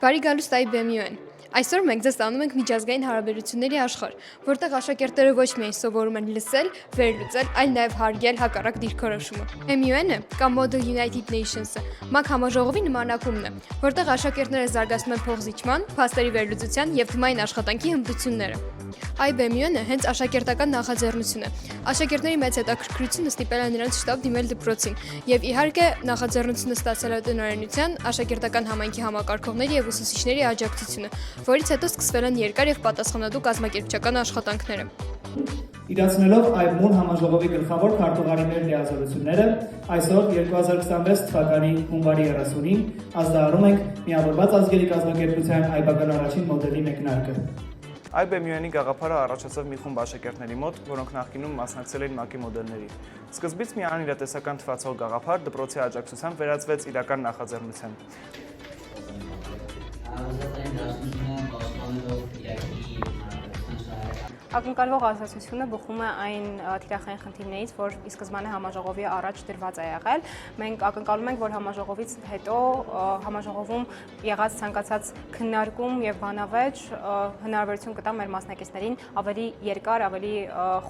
Բարի գալուստ IBM-ին։ Այսօր մենք ձեզ տանում ենք միջազգային հարաբերությունների աշխարհ, որտեղ աշակերտները ոչ միայն սովորում են լսել, վերլուծել, այլ նաև հարգել հակառակ դիրքորոշումը։ MUN-ը կամ Model United Nations-ը ՄԱԿ համաժողովի նմանակումն է, որտեղ աշակերտները զարգացնում են փոխզիջման, փաստերի վերլուծության եւ թմային աշխատանքի հմտությունները։ IBM-ը հենց աշակերտական նախաձեռնություն է։ Աշակերտների մեծ հետաքրքրությունը ստիպել է նրանց շտապ դիմել դպրոցին եւ իհարկե նախաձեռնությունը ստացել է տնօրենության, աշակերտական համայնքի համակարգողների եւ ուսուցիչների աջակցությունը, որից հետո սկսվել են երկար եւ պատասխանատու կազմակերպչական աշխատանքները։ Իրացնելով IBM համաժողովի գլխավոր քարտուղարիների լիազորությունները, այսօր 2026 թվականի հունվարի 30-ին ազդարարում ենք միավորված ազգերի կազմակերպության այբական առաջին մոդելի մեկնարկը։ IBM-ի գաղափարը առաջացավ մի խումբ աշակերտների մոտ, որոնք նախկինում մասնակցել էին ՄԱԿ-ի մոդելների։ Սկզբից մի անիրատեսական թվացող գաղափար դպրոցի աջակցությամբ վերածվեց իրական նախաձեռնության։ Ակնկալվող ազատությունը բխում է այն թիրախային խնդիրներից, որ ի սկզբանե համաժողովի առաջ դրված է եղել։ Մենք ակնկալում ենք, որ համաժողովից հետո համաժողովում եղած ցանկացած քննարկում եւ բանավեճ հնարավորություն կտա մեր մասնակիցներին ավելի երկար, ավելի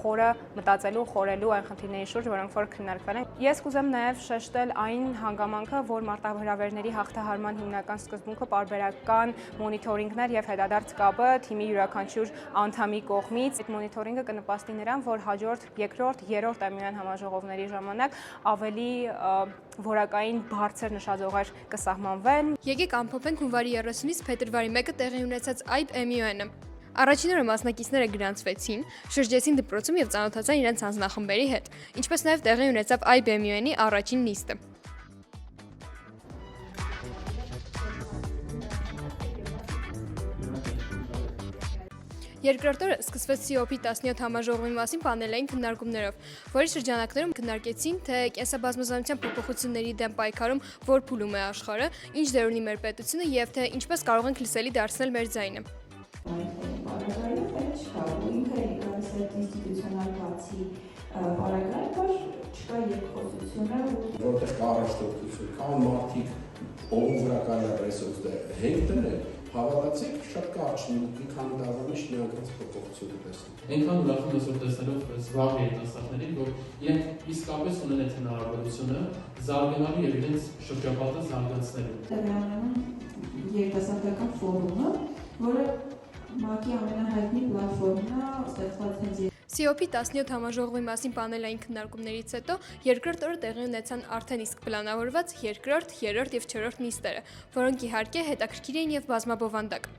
խորը մտածելու, խորելու այն խնդիրների շուրջ, որոնք որ քննարկվել են։ Ես կուզեմ նաեւ շեշտել այն հանգամանքը, որ մարտահրավերների հաղթահարման հիմնական սկզբունքը պարբերական մոնիթորինգներ եւ հետադարձ կապը թիմի յուրաքանչյուր անդամի կողմից Այդ մոնիթորինգը կնպաստի նրան, որ հաջորդ, երկրորդ, երրորդ MUN համաժողովների ժամանակ ավելի որակային բարձր նշաձողեր կսահմանվեն։ Եկեք ամփոփենք հունվարի 30-ից փետրվարի 1-ը տեղի ունեցած IBM-ը։ Առաջին օրը մասնակիցները գրանցվեցին, շրջեցին դպրոցում եւ ծանոթացան իրենց հանձնախմբերի հետ, ինչպես նաեւ տեղի ունեցավ IBM-ի առաջին նիստը։ Երկրորդ օրը սկսվեց COP 17 համաժողովի մասին պանելային քննարկումներով, որի շրջանակներում քննարկեցին, թե կենսաբազմազանության փոփոխությունների դեմ պայքարում որ փուլում է աշխարհը, ինչ դեր ունի մեր պետությունը եւ թե ինչպես կարող ենք լսելի դարձնել մեր ձայնը։ Որտեղ կա առաջնորդություն, կան մարդիկ, ով վրա կարելի է ռեսուրսը հեքտել Հավատացեք, շատ կարճ մի քանի տարվա մեջ միանգամից փոփոխություն տեսնում։ Այնքան ուրախում ես որ տեսնելով զբաղ երիտասարդներին, որ իրենք իսկապես ունեն այդ հնարավորությունը զարգանալու եւ իրենց շրջապատը զարգացնելու։ Տեղյականում երիտասարդական ֆորումը, որը ՄԱԿ-ի ամենահայտնի պլատֆորմն է, ստեղծված հենց COP 17 համաժողովի մասին պանելային քննարկումներից հետո երկրորդ օրը տեղի ունեցան արդեն իսկ պլանավորված երկրորդ, երրորդ եւ չորրորդ նիստերը, որոնք իհարկե հետաքրքիր էին եւ բազմաբովանդակ։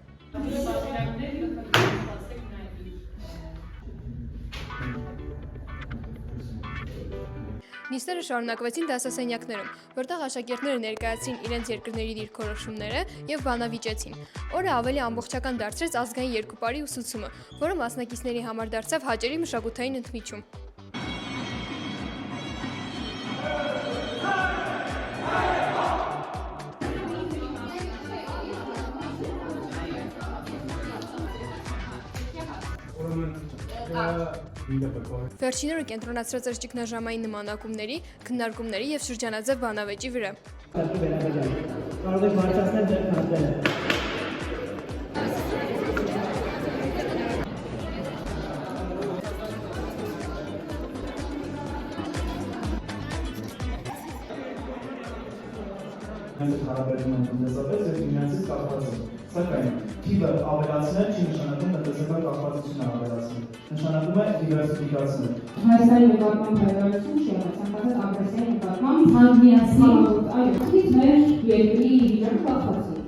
Նիստերը շարունակվեցին դասասենյակներում, որտեղ աշակերտները ներկայացրին իրենց երկրների դիրքորոշումները եւ բանավիճեցին։ Օրը ավելի ամբողջական դարձրեց ազգային երկու ուսուցումը, որը մասնակիցների համար դարձավ հաճելի մշակութային ընդմիջում։ Վերջին օրը կենտրոնացրած էր ճգնաժամային նմանակումների, քննարկումների եւ շրջանաձև բանավեճի վրա։ Կարող եք բարձրացնել ձեր քարտերը։ Մենք հարաբերում ենք տնտեսապես եւ ֆինանսից կապված ենք։ Սակայն թիվը ավելացնել չի նշանակում տնտեսական կապվածությունը ավելացնել։ Նշանակում է դիվերսիֆիկացնել։ Հայաստանի նկատմամբ հայտարարություն չի եղել, ցանկացած ագրեսիայի նկատմամբ հանդիացնի, այո, մեր երկրի վիճակը կախված է։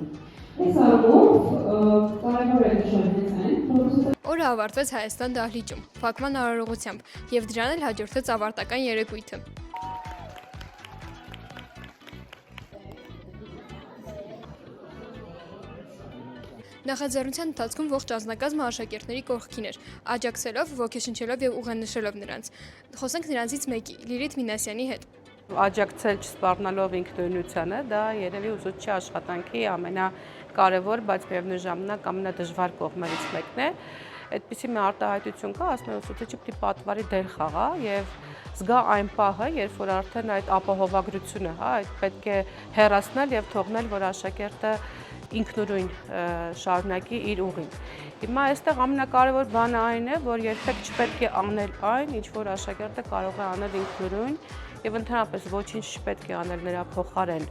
Այս առումով կարևոր է նշել հենց այն, որ Օրը ավարտվեց Հայաստան դահլիճում, փակման արարողությամբ, եւ դրան էլ հաջորդեց ավարտական երեկույթը։ Նախաձեռնության ընթացքում ողջ անձնակազմը աշակերտների կողքին էր, աջակցելով, ոգեշնչելով եւ ուղենշելով նրանց։ Խոսենք նրանցից մեկի՝ Լիլիթ Մինասյանի հետ։ Աջակցել չսպառնալով ինքնուրույնությանը, դա երևի ուսուցչի աշխատանքի ամենակարևոր, բայց միևնույն ժամանակ ամենադժվար կողմերից մեկն է։ Այդպիսի մի արտահայտություն կա, ասում են ուսուցիչը պիտի պատվարի դեր խաղա եւ զգա այն պահը, երբ որ արդեն այդ ապահովագրությունը, այդ պետք է հեռացնել եւ թողնել, որ աշակերտը ինքնուրույն շարունակի իր ուղին։ Հիմա այստեղ ամենակարևոր բանը այն է, որ երբեք չպետք է անել այն, ինչ որ աշակերտը կարող է անել ինքնուրույն եւ ընդհանրապես ոչինչ չպետք է անել նրա փոխարեն։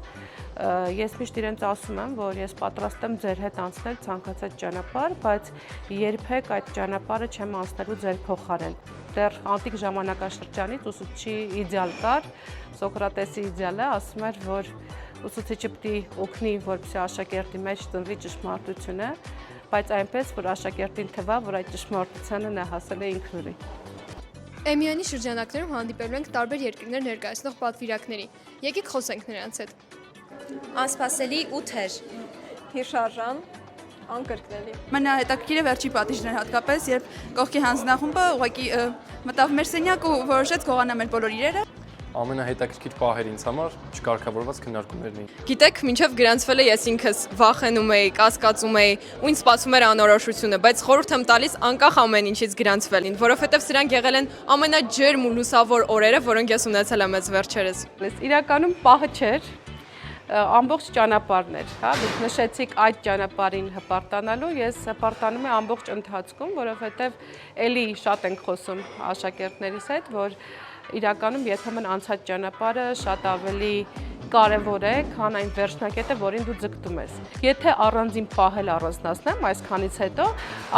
Ես միշտ իրենց ասում եմ, որ ես պատրաստ եմ ձեր հետ անցնել ցանկացած ճանապարհ, բայց երբեք այդ ճանապարհը չեմ անցնելու ձեր փոխարեն։ Դեռ անտիկ ժամանակաշրջանից ուսուցչի իդեալ կար, Սոկրատեսի իդեալը ասում էր, որ ուսուցիչը պիտի օգնի, որպեսզի աշակերտի մեջ ծնվի ճշմարտությունը, բայց այնպես, որ աշակերտին թվա, որ այդ ճշմարտությանը նա հասել է ինքնուրույն։ Էմիոյանի շրջանակներում հանդիպելու ենք տարբեր երկրներ ներկայացնող պատվիրակների։ Եկեք խոսենք նրանց հետ։ Անսպասելի 8 էր։ Հիշարժան, անկրկնելի։ Մենահետաքրքիր է վերջի պատիժները հատկապես, երբ կողքի հանձնախումբը ուղղակի մտավ մեր սենյակ ու որոշեց գողանալ մեր բոլոր իրերը։ Ամենահետաքրքիր պահերը ինձ համար չկարգավորված քննարկումներն էին։ Գիտեք, մինչև գրանցվելը ես ինքս վախենում էի, կասկածում էի, ու ինձ սպասում էր անորոշությունը, բայց խորհուրդ եմ տալիս անկախ ամեն ինչից գրանցվելին, որովհետև սրանք եղել են ամենաջերմ ու լուսավոր օրերը, որոնք ես ունեցել եմ այս վերջերս։ Իրականում պահը չէր, ամբողջ ճանապարհն էր, հա, դուք նշեցիք այդ ճանապարհին հպարտանալու, ես հպարտանում եմ ամբողջ ընթացքում, որովհետև էլի շատ ենք խոսում աշակերտներիս հետ, որ իրականում երբեմն անցած ճանապարհը շատ ավելի կարևոր է, քան այն վերջնակետը, որին դու ձգտում ես։ Եթե առանձին պահել առանձնացնեմ այսքանից հետո,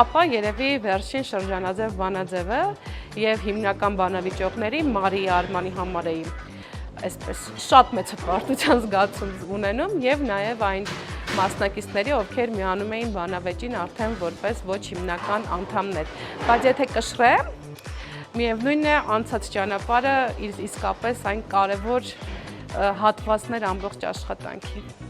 ապա երևի վերջին շրջանաձև բանաձևը եւ հիմնական բանավիճողների Մարիի Արմանի համար էի այսպես շատ մեծ հպարտության զգացում ունենում եւ նաեւ այն մասնակիցների, ովքեր միանում էին բանավեճին արդեն որպես ոչ հիմնական անդամներ։ Բայց եթե կշռեմ, միևնույնն է անցած ճանապարհը իսկապես այն կարևոր հատվածներ ամբողջ աշխատանքի։